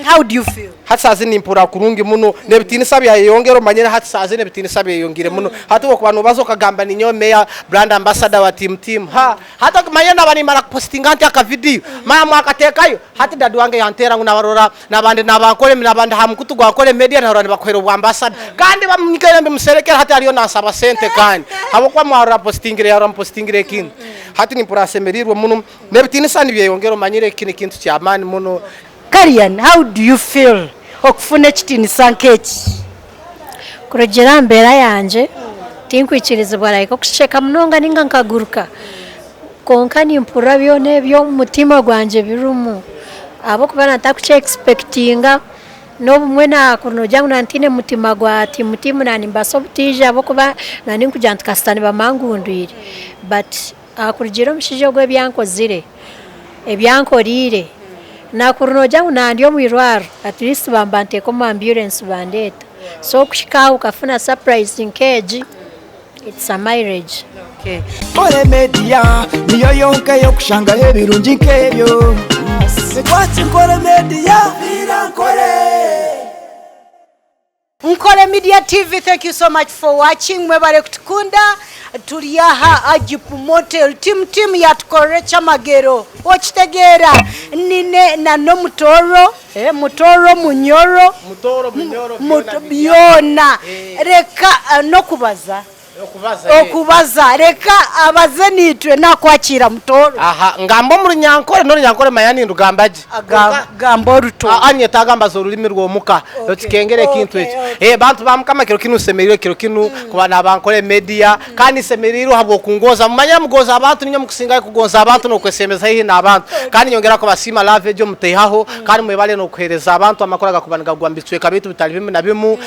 How do you feel? Hatsaze nimpura kurungi muno nebitini sabi yongero manyera hatsaze nebitini sabi yongire muno hatu ko bantu bazokagamba ninyo meya brand ambassador wa team hata manyena bani mara posting anti aka video mama akatekayo hati dadu wange yantera nguna barora nabande nabakole nabande hamkutu gwa Ankole media na horani bakwero bwa ambassador kandi bamnikere mbe muserekera hati aliyo nasaba sente kandi abo kwa mwara postingire yaro postingire kin hati nimpura semerirwe muno nebitini sani yongero manyere kintu kya amani muno. Carlian, how do you feel okufuna kitini sankechi? Kurejera mbera yanje tinkwikiriza like okusheka munonga ninga nkaguruka konka nimpura byone byo mutima gwanje birumu abo kubana takuche expectinga no bumwena kunojangu nantine mutima gwa timu nani mbasobutije abo kuba nani nkujanta kastani bamangundwire but akurigero mshije gwe byankozire ebyankorire na kuruno jangu na ndio mwirwaro at least bambante ko ambulance bandeta so kushika ukafuna surprise nkeji it's a marriage. Okay. Nkore media niyo yonke yo kushanga ebirungi nkebyo kwati Nkore media vira NKORE Media TV, thank you so much for watching. Mwebale kutukunda tuliaha ajipu motel team ya tukore chamagero ochitegera nine na no mutoro munyoro biona reka no kubaza okubaza reka abaze nitwe nakwakira mutoro ngambo muri Nyankore mayani ndugambaje gambo ruto anye tagambaza ururimi rwomuka tukengere kintu echo bantu bamukama kiro kinu semeriro kiro kinu kubana Ankole media kandi semeriro habwo kungoza mumanya mugoza abantu ninyo mukusinga kugonza abantu no kwesemeza hihi na abantu kandi nyongera ko basima love ejo mutehaho kandi mwebale no kuhereza abantu amakora gakubaniga gwambitswe kabitu bitali bimwe na bimu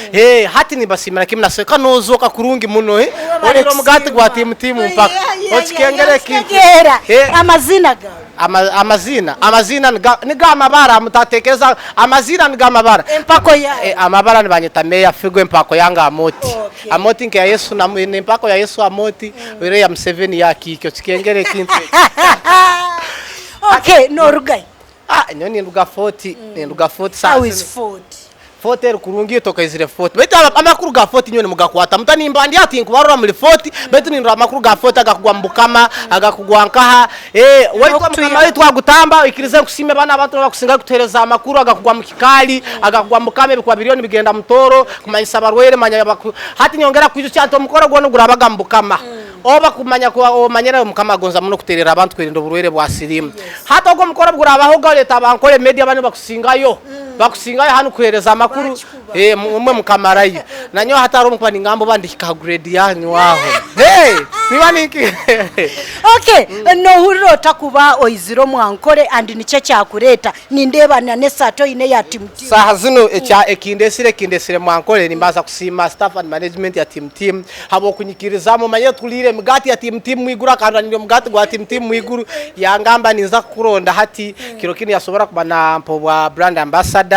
hati ni basimira kimna seka nozoka kurungi muno Olero mugati gwa team mpaka okikengere kintu amazina niga amabara mutatekeza amazina niga amabara empako ya amabara nibanyeta meya Figo empako yanga amoti nke ya Yesu na empako ya Yesu amoti wire ya Museveni yakike okikengere kintu okay no rugai nyoni nduga 40 nduga 40 how is 40 40 kurungi toka izire 40 beta amakuru ga 40 nyone mugakwata mutani mbandi ati nkubarura muri 40 beta ni amakuru ga 40 agakugwa mbukama agakugwa nkaha walitwa mukama witwa gutamba ikirize kusime bana abantu bakusinga gutereza amakuru agakugwa mukikali agakugwa mbukame bikwa bilioni bigenda mutoro kumanyisa barwere manya hati nyongera kwizo cyato mukora gwono gurabaga mbukama oba kumanya ko manyera mukama gonza muno kuterera abantu kwerinda burwere bwa sirimu hata ugo mukora gurabaho galeta Ankole media bane bakusingayo hanu kuhereza amakuru mumwe mukamarayo nanyo hataro mukwa ningambo bandika grade yanyu waho nibaniki okay no huriro takuba oiziro mu Ankole and nice cyakureta nindeba na nesato ine ya team saha zino kindesire mu Ankole nimbaza kusima staff and management ya team habo kunyikiriza mu manye tulire mugati ya team mwigura kandaniro mugati gwa team mwiguru yangamba ninza kuronda hati kirokini yasobora kubana mpo wa brand ambassador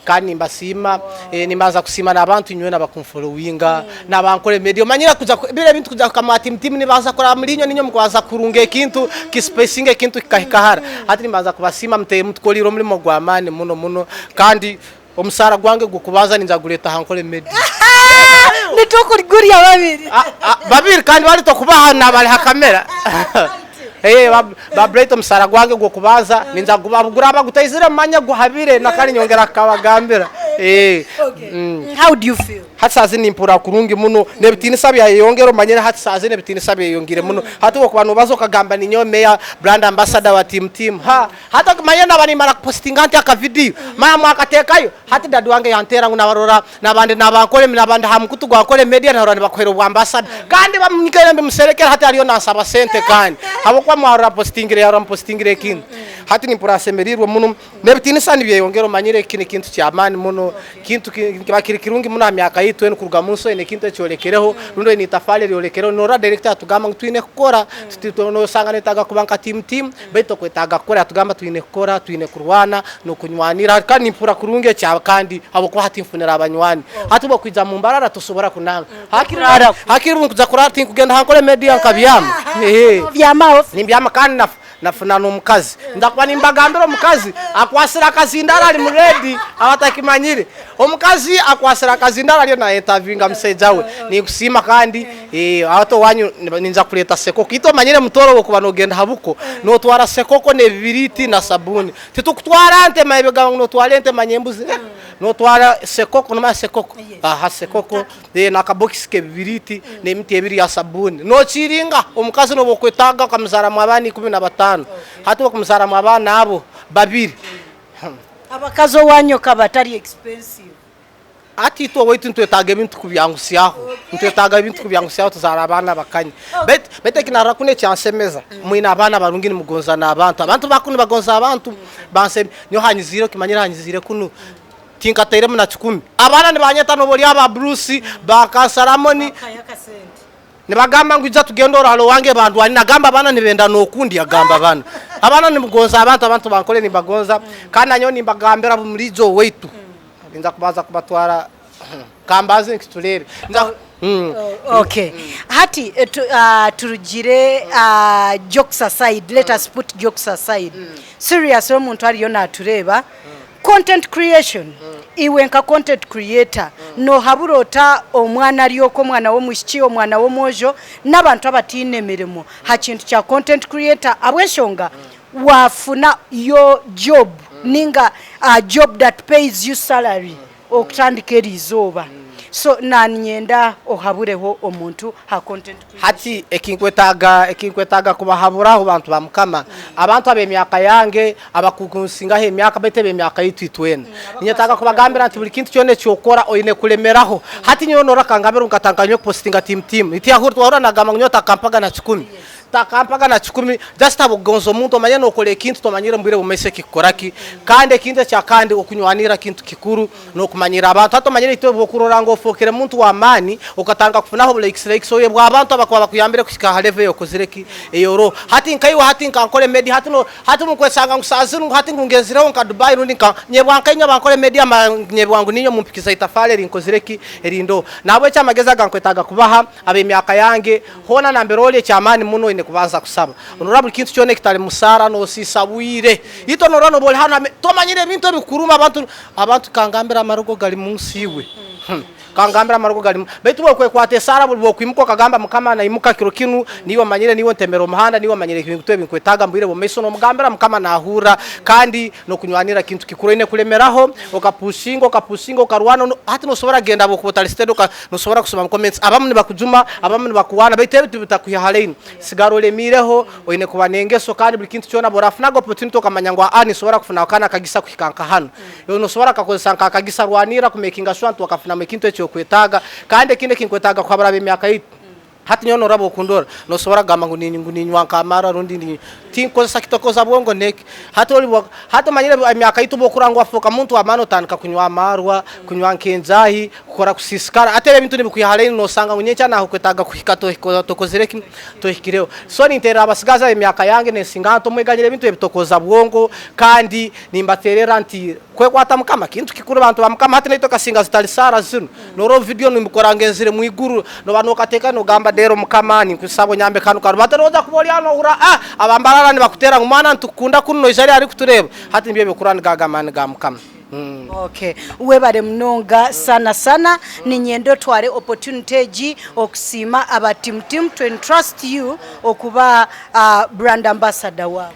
kandi mbasima nimbaza kusima nabantu nywe nabakumfollowinga na Ankole media manyira kuja bire bintu kuja kama team nibaza kora mulinyo ninyo mukwaza kurunge kintu kispacinge kintu kikahara hati nimbaza kubasima mteye mutkoliro muri mo gwamane muno kandi omusara gwange gukubaza ninza gureta Ankole media nitokuriguriya babiri kandi bari to kubahana bari hakamera babreto musara gwange gukubaza ninza gubagura bagutayizira manya guhabire nakari nyongera kabagambira how do you feel hatsaze nimpura kurungi muno nebitini sabi yongero manyera hatsaze nebitini sabi yongire muno hatu ko bantu bazokagamba ninyo meya brand ambassador wa team hata manyena bani mara posting anti aka video mama akatekayo hati dadu wange yantera nguna barora nabande nabakole nabande hamkutu gwa Ankole media na horani bakwero bwa ambassador kandi bamnikere mbe muserekera hati aliyo nasaba sente kandi abo kwa mwara postingire kin hati nimpura semerirwe muno nebitini sani yongero manyere kintu kya amani muno kintu bakirikirungi muno amyaka yitu ene kuruga munso ene kintu cyolekereho rundo ni tafale ryolekereho nora director tugamba twine kukora tutitono sangane taga kubanka team beto kwetaga kora tugamba twine kukora twine kurwana no kunywanira kandi nimpura kurunge cya kandi abo ko hati mfunira abanywani hati bo kwiza mu mbarara tusobora kunanga hakiri mu kuza kurati kugenda Ankole media nkabiyama byama kandi nafuna n'omukazi ndakuba nimbagambira omukazi akwasira akazindara ali muredi abatakimanyire omukazi akwasira akazindara ali na interviewinga museja we nikusima kandi ato wanyu ninza kuleta sekoko ito manyire mutoro wokuba nogenda habuko no twara sekoko ne bibiriti na sabuni titukutwara ante mayebega no twalente manyembuzi no twara sekoko no sekoko aha sekoko na kabox ke bibiriti ne miti ebiri ya sabuni no chiringa omukazi no bokwetaga kamuzara mwabani 15 hatu bakumuzara mwabana abo babiri abakazo wanyo kabatari expensive ati to waitu ntwetaga ibintu kubyangusiyaho ntwetaga ibintu kubyangusiyaho tuzara abana bakanye bete kinara kune cyansemeza mwina abana barungini mugonza na abantu bakuni bagonza abantu banse nyo hanyizire kimanyira hanyizire kunu tinkatere muna 10 abana ni banyeta no boli aba Bruce bakasaramoni nibagamba ngwiza tugendora halo wange bantu ani nagamba abana nibenda nokundi yagamba abana ni mugonza abantu bankole ni bagonza kana nyo ni bagambera bumurizo weitu nza kubaza kubatwara kambaze nkitulere okay hati turugire jokes aside let us put jokes aside serious omuntu ari yona tureba content creation iwe nka content creator no haburota omwana ryoko omwana wo mushiki omwana wo mojo nabantu abatine mirimo ha kintu kya content creator abweshonga wafuna your job ninga a job that pays you salary okutandikira izoba so nanyenda ohabureho omuntu ha content creation hati ekinkwetaga kubahaburaho abantu bamukama abantu abemyaka yange abakugunsinga he myaka betebe myaka yitwitwena nyetaga kubagambira nti buli kintu cyone cyokora oyine kulemeraho hati nyonora kangambira ungatanganya postinga team iti ahuru twahura nagama nyota kampaga na 10 takampaga na 10 just abugonzo muntu manya no kole kintu tomanyira mbire bumese kikoraki kandi kintu cya kandi okunywanira kintu kikuru no kumanyira abantu atomanyira ito bokurora ngo fokere muntu wa mani ukatanga kufunaho like soye bwa abantu abakwa kuyambire kushika haleve yo kuzireki eyoro hati nkaiwa hati Ankole Media hati mukwesanga ngusazuru hati ngungeziraho nka Dubai rundi nka nyebwa nkanya Ankole Media nyebwangu ninyo mumpikiza itafale rinkozireki erindo nabwe cyamageza gankwetaga kubaha abemyaka yange hona namberole cyamani muno ine kubanza kusaba honorable kintu cyone kitali musara no sisabwire ito norano boli hana tomanyire ibintu bikuruma abantu kangambira amarugo gali munsi iwe kangambira amarugo gali betu bokwe kwate sara bwo kwimuko kagamba mukama na imuka kiro kinu niwo manyire niwo temero muhanda niwo manyire ibintu binkwetaga mbire bo meso no mugambira mukama nahura kandi no kunywanira kintu kikuru ine kulemeraho okapushingo karwana hati no sobora genda bo kubotalistedo no sobora kusoma mu comments abamwe bakujuma abamwe bakuwana bete bitakuya halein sigaro lemireho oine kubanengeso kandi buli kintu cyona borafunaga opportunity okamanyangwa ani sobora kufuna kana kagisa kuhikanka hano yo no sobora kakosanka kagisa rwanira kumekinga swantu wakafuna mekintu echo kwetaga kandi kinde kinkwetaga kwabara bemyaka hati nyono rabo kundora no sobora gama nguninwa kamara rundi ni tinko sakitokoza bwongo neki hata manyire emyaka itubo kurangwa foka muntu amano tanka kunywa amarwa kunywa nkenzahi kukora kusisikara atebe bintu nibikuyahaleni no sanga nyencha naho kwetaga kuhikato tokozereki tohikireo so nintera abasigaza emyaka yange nesingato mweganyire bintu ebitokoza bwongo kandi nimbaterera nti kwekwata mukama kintu kikuru abantu bamukama hati nitoka singa zitalisara zino noro video nimkorangenzire mwiguru no banokateka no gamba dero mukamani kusabo nyambe kanu karu bataroza kuboliano ura abambarara ni bakutera ngumana ntukunda kuno izari ari kutureba hati mbiye bikurani gagamani gamukama okay webare mnonga sana ni nyendo tware opportunity ji okusima aba team to entrust you okuba brand ambassador wa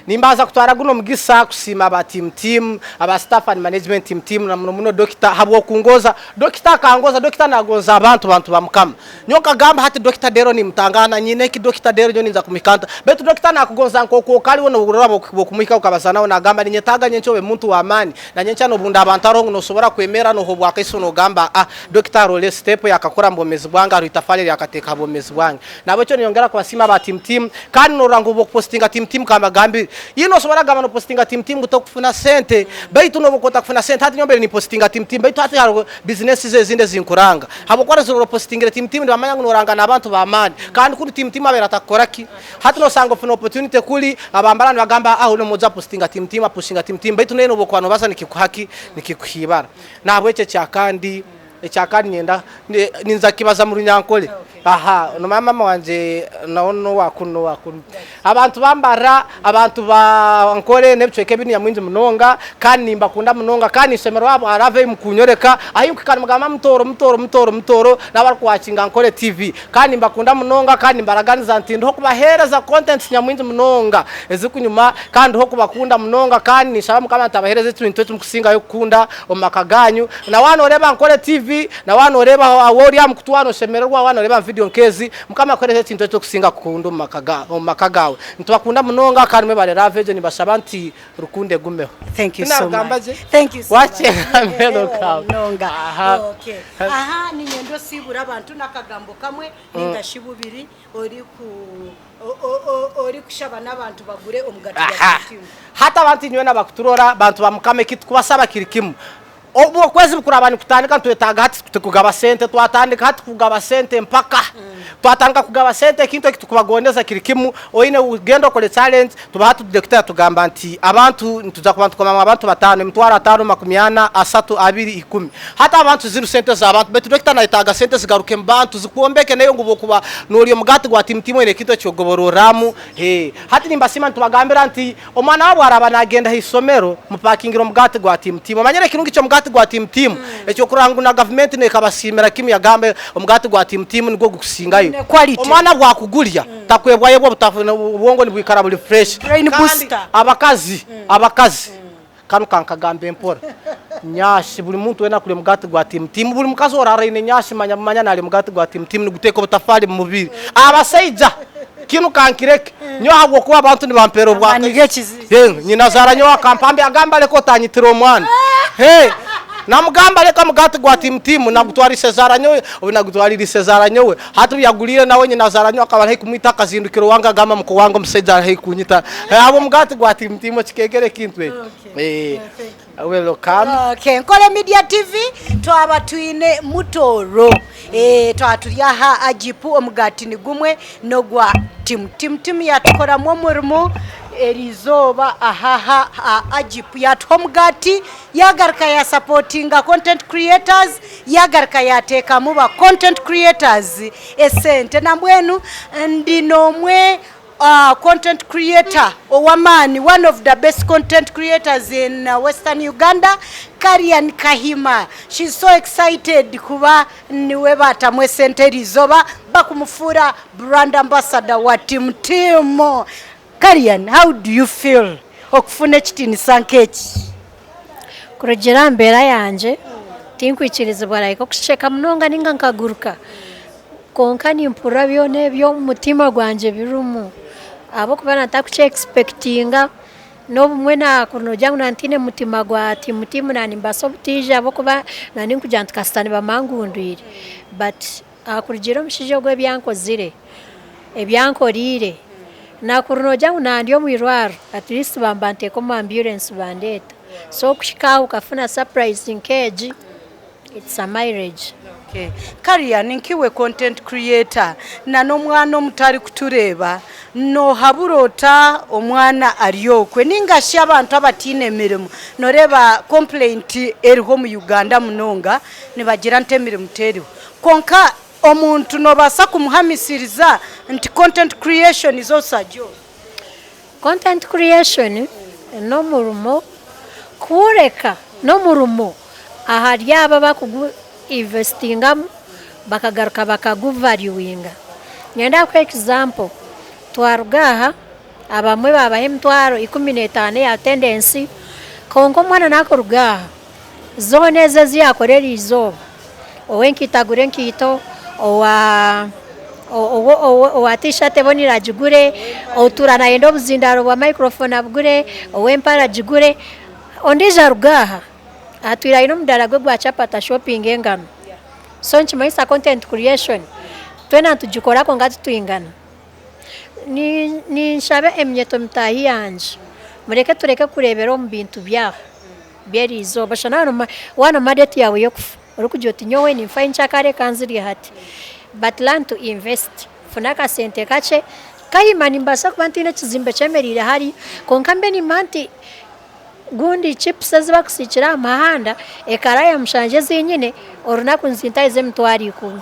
nimbaza kutwara guno mugisa kusima aba team aba staff and management team na muno dokita habwo kungoza dokita kangoza dokita nagonza abantu bamukama nyoka gamba hati dokita dero ni mtangana nyine ki dokita dero nyo ninza kumikanta betu dokita nakugonza nkoko kali wono ururabo kumika ukabasana na gamba ninyetaga nyenchobe muntu wa amani na nyencha no bunda abantu arongo no sobora kwemera no hobwa kaiso no gamba dokita role step yakakora mbomezi bwanga ruitafale yakateka bomezi bwanga nabo cyo nyongera kwa sima aba team kandi no rango bo postinga team kama gambi yino sobora gama no postinga team gutokufuna sente baitu no bokota kufuna sente hati nyombere ni postinga team baitu hati haro business zinde zinkuranga habo kwara zo postinga team ndamanya ngo noranga nabantu ba mani kandi kuri team abera takoraki hati no sango funa opportunity kuli abambarana bagamba uno moza postinga team postinga team baitu neno bokwano basa nikikuhaki nikikuhibara nabwo ece cyakandi nyenda ninza kibaza muri Ankole aha no mama wanje naono wakuno abantu bambara abantu ba Ankole nebicweke bini ya mwinzi munonga kandi nimba kunda munonga kandi semero wabo arave mukunyoreka ayuka kandi mugama mutoro nabari kwacinga Ankole TV kandi nimba kunda munonga kandi mbaraganiza ntindo ho kubahereza content nyamwinzi munonga ezikunyuma kandi ho kubakunda munonga kandi nishaba mukama tabahereza ibintu tumukusinga yo kunda omakaganyu na wano reba Ankole TV na wano reba awori mukutwano semererwa wano reba video nkezi mukama koreze ibintu cyo kusinga kunda omakagawe ntubakunda munonga kandi mebare rave ni bashabanti rukunde gumeho. Thank you so much. Thank you so much. Nonga. Okay. Aha ni nyendo sibura abantu nakagambo kamwe ningashibubiri ori kushaba nabantu bagure omugati ya timu. Hata abantu nywe nabakuturora bantu bamukame kitu kubasaba kirikimu. Obo kwezi bukurabani kutandika twetaga hati tukugaba sente twatandika hati kugaba sente mpaka twatanga kugaba sente kintu kitukubagondeza kirikimu oine ugendo kole challenge tubahatu director tugamba nti abantu ntuza kubantu koma abantu batano mitwara 5 makumyana asatu 2 10 hata abantu ziru sente za abantu betu director naitaga sente zigaruke mbantu zikuombeke nayo ngubo kuba nuri omugati gwa timtimo ine kintu cyogobororamu hati nimbasima ntubagambira nti omwana wabo arabana agenda hisomero mupakingiro omugati gwa timtimo manyere kirungi cyo mugati gwa timtimu ekyo kurangu na government ne kabasimira kimi yagambe omugati gwa timtimu nigo gukusingayo omwana gwa kugulya takwebwaye bwo butafuna ubwongo ni bwikara buli fresh abakazi kanu kankagambe empora nyashi buli muntu wena kule mugati gwa timtimu buli mukazi orara ine nyashi manya nali mugati gwa timtimu ni guteka butafali mu mubiri abaseija kinu kankireke nyo hagwo kuba abantu ni bampero bwa nyina zara nyo akampambe agamba leko tanyitiro mwana namugamba leka mugati gwa timtimu nagutwari Cesara nyowe obinagutwari Cesara nyowe hatu yagulire nawe nyina zara nyo akaba he kumita kazindukiro wanga gama mko wango mseja he kunyita abo mugati gwa timtimu kikegere kintu welcome. Okay, Nkore Media TV twaba twine mutoro twatulia ha ajipu omugati ni gumwe no gwa tim yatukora mu murimo erizoba ahaha ajipu yatomugati yagarka ya supportinga content creators yagarka ya teka muba content creators esente nambwenu ndinomwe content creator owamani one of the best content creators in Western Uganda, Carlian Kahima. She's so excited kuba niwe batamwe sente rizoba bakumufura brand ambassador wa team. Carlian, how do you feel okufuna kitini sankechi kurejera mbera yanje tinkwikirizibwa like okusheka munonga ninga nkaguruka konka nimpura byone byo mutima gwanje birumu abo kubana takuche expectinga no mwena kunoja unantine mutima gwa timu na nimbaso butija abo kuba nani nkujanta kastani bamangundwire but akurigiro mshije gwe byankozire ebyankorire na kurunoja unandio mwirwaro at least bambante ko ambulance bandeta so kushika ukafuna surprise nkeji it's a marriage. Okay. Carlian nkiwe content creator na no mwana mutari kutureba no haburota omwana aliyokwe ningashi abantu abatine mirimo noreba complaint eriho mu Uganda munonga nibagira ntemire muteri konka omuntu no basa kumuhamisiriza nti content creation is also a job. Content creation no murumo kureka no murumo ahari aba bakugu investinga bakagaruka bakaguvaluinga nyenda kwa example twarugaha abamwe babahe mtwaro 15 ya attendance kongo mwana nakorugaha zone zezi yakorera izo owenkitagure nkito owa t-shirt bonira jigure oturana endo buzindaro bwa microphone abugure owempara jigure ondija rugaha atwira ino mdara gwe gwa chapata shopping engano so nchimaisa content creation twena tujikora ko ngati tuingana ni nshabe emyeto mtahi yanje mureke tureke kurebera mu bintu byaho byerizo bashana wana madeti yawe yo kufa urukujoti nyowe ni mfa inchakare kanziri hati but learn to invest funaka sente kache Kahima nimbasa kubantine kizimbe chemerire hari konkambe ni manti gundi chips aziba kusikira amahanda ekaraya mshanje zinyine oruna kunzinta ize mtwari ku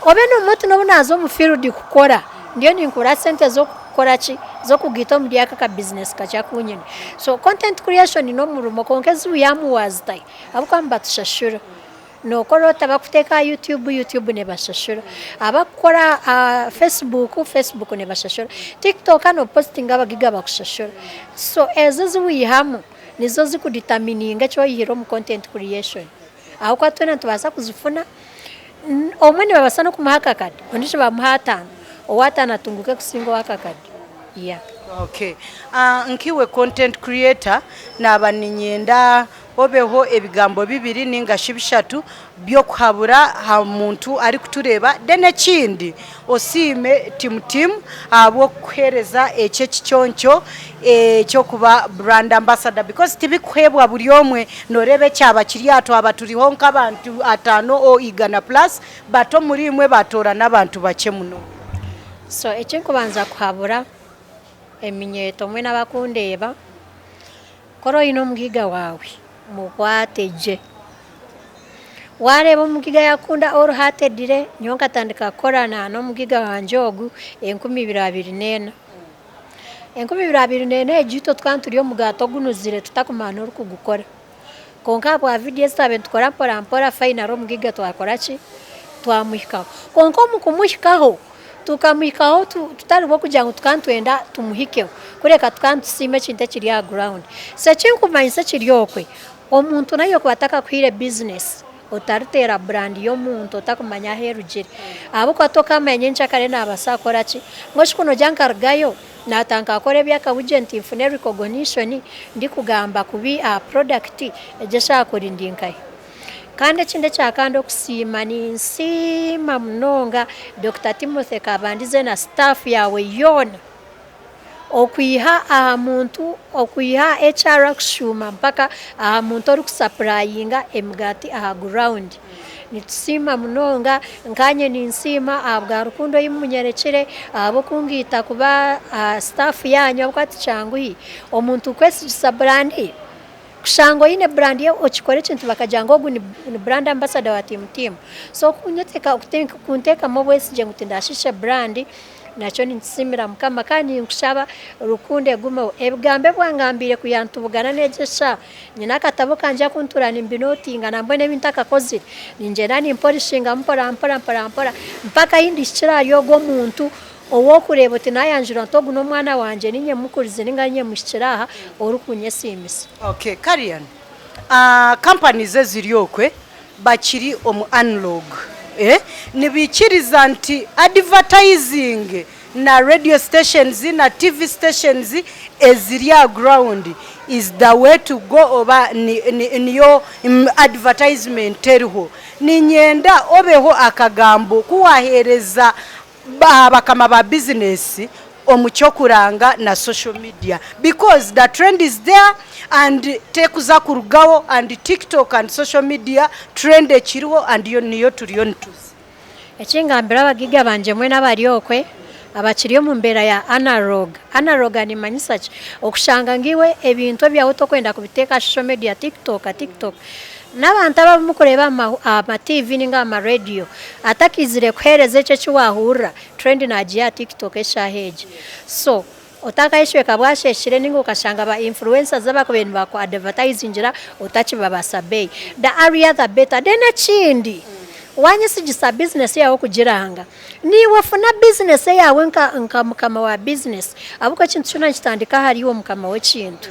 obe n'omuntu n'obunazo mu field kukora ndiyo ninkura sente zo kukora ki zo kugita mu dyaka ka business kacha kunyine so content creation no murumo konkezi uyamu waztai abukamba tushashura no korota bakuteka YouTube ne bashashura abakora Facebook ne bashashura TikTok no posting abagiga bakushashura so ezo ziwihamu nizo zikudetermininga cyo yihiro mu content creation aho kwa twena tubasa kuzifuna omwene babasa no kumuhaka kadi ondisho bamuhatana owatana tunguke kusingo wakakadi yeah okay nkiwe content creator nabaninyenda obeho ebigambo bibiri ninga shibishatu byo kuhabura ha muntu ari kutureba dene kindi osime team abo kuhereza eche kichoncho cyo kuba brand ambassador because tibikwebwa buri omwe norebe cyaba kiriato abaturiho nk'abantu 5 o igana plus bato muri imwe batora n'abantu bake muno so eche kubanza kuhabura eminyeto mwe nabakundeba koro ino mugiga wawe mukwateje wareba mugiga yakunda or hatedire nyonka tandika korana no mugiga wanjogu 2024 ejito twanturiyo mugato gunuzire tutakumana uri kugukora konka bwa video stabe tukora mpora final mugiga twakora ki twamuhikaho konko mukumuhikaho tukamwikaho tutaribo kugira ngo tukantwenda tumuhikeho kureka tukantusime kinte kiri ya ground se kinkumanyisa kiryokwe omuntu nayo kwataka kwire business otartera brand yo muntu otakumanya herugire abo kwatoka amenye nchakare nabasakora ki ngo shikuno jankargayo natanka akore byaka ugent infune recognition ndi kugamba kubi product ejesha korindinkai kandi kinde cyakando kusima ni nsima mnonga Dr. Timothy Kabandize na staff yawe yona okwiha muntu okwiha HR kushuma mpaka muntu ori kusupplyinga emgati ground nitsima mnonga nkanye ni nsima abwa rukundo yimunyerekere abo kungita kuba staff yanyu abwati cyanguhi omuntu kwesi sabrandi kushango ine brand ye ochikore kintu bakajango gu ni brand ambassador wa team so kunyeteka kunteka mobwesi je ngutindashisha brand nacho nitsimira mukama kandi nkushaba rukunde gume ebigambe bwangambire kuyantubugana nejesha nyina katabo kanja kunturana imbinotinga nambone bintaka kozire ninje nani mporishinga mpora mpaka indi shirayo go muntu owo kureba tinayanjira ntogu no mwana wanje ninye mukurize ninganye mushiraha orukunye simisi okay Carlian companies eziriokwe bakiri omu analog nibikiriza nti advertising na radio stations na TV stations eziria ground is the way to go over niyo advertisement teriho ninyenda obeho akagambo kuwahereza bakama ba business omuchokuranga na social media because the trend is there and tekuza kurugawo and TikTok and social media trend ekiriho and niyo turiyo ntuzi ekingambira abagiga banje mwe nabariokwe abakiriyo mu mbera ya analog ni manyisachi okushanga ngiwe ebintu byawo tokwenda kubiteka social media TikTok n'abantu abamukureba ama TV ninga ama radio atakizire kwereze cyo cyuwahura trend nagiya TikTok eshaheje so otakaishwe kabwasheshire ningo ukashanga ba influencers abakobentu bako advertising ngira utachi babasabei the area the better dena chindi wanyisijisa business yawo kujiranga ni wafuna business yawe nka mukama wa business abuko kintu cyona kitandika hariwo mukama we kintu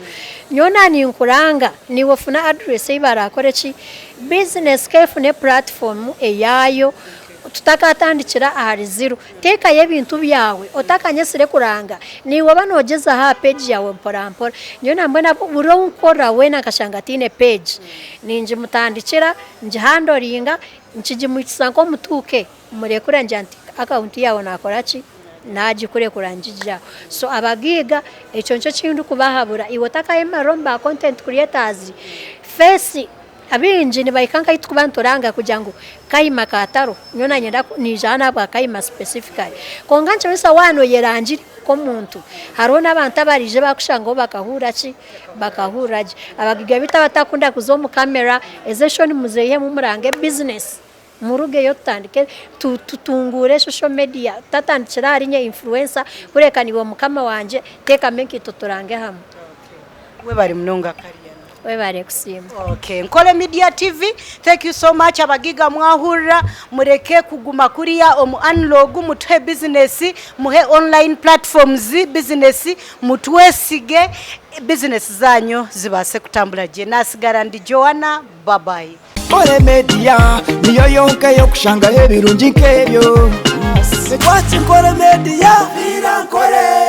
nyona ni nkuranga ni wafuna address ibarakore ki business kefune platform eyayo tutakatandikira ahari zero teka yebintu byawe otakanyesire kuranga ni wabanogeza ha page yawe mpora nyona mbona buro unkora we nakashanga tine page ninje mutandikira nje handoringa nchijimukisanko mutuke murekura njanti account yawe nakora ki naji kure kuranjija so abagiga ecyoncho kindu kubahabura iwotaka emaromba content creators face abinji ni bayikanka yitukubantoranga kujangu Kahima kataro nyona nyenda nijana bwa Kahima specifically kongancha wesa wano yeranjiri ko muntu harona abantu abarije bakushango bakahuraje abagiga bita batakunda kuzo mu camera ezeshoni muzeye mu murange business murugeyo tutandike tutungure social media tatandikira ari nye influencer bureka niwo mukama wanje teka menki tuturange hamwe we bari munonga Carlian we bari kusimba. Okay, NKORE Media TV, thank you so much. Abagiga mwahura mureke kuguma kuriya unlog mutwe business muhe online platforms business mutwesige business zanyu zibase kutambula je nasigara ndi Joanna. Bye bye. NKORE Media niyo yonke yo kushanga ebirungi nkebyo. NKORE Media vira NKORE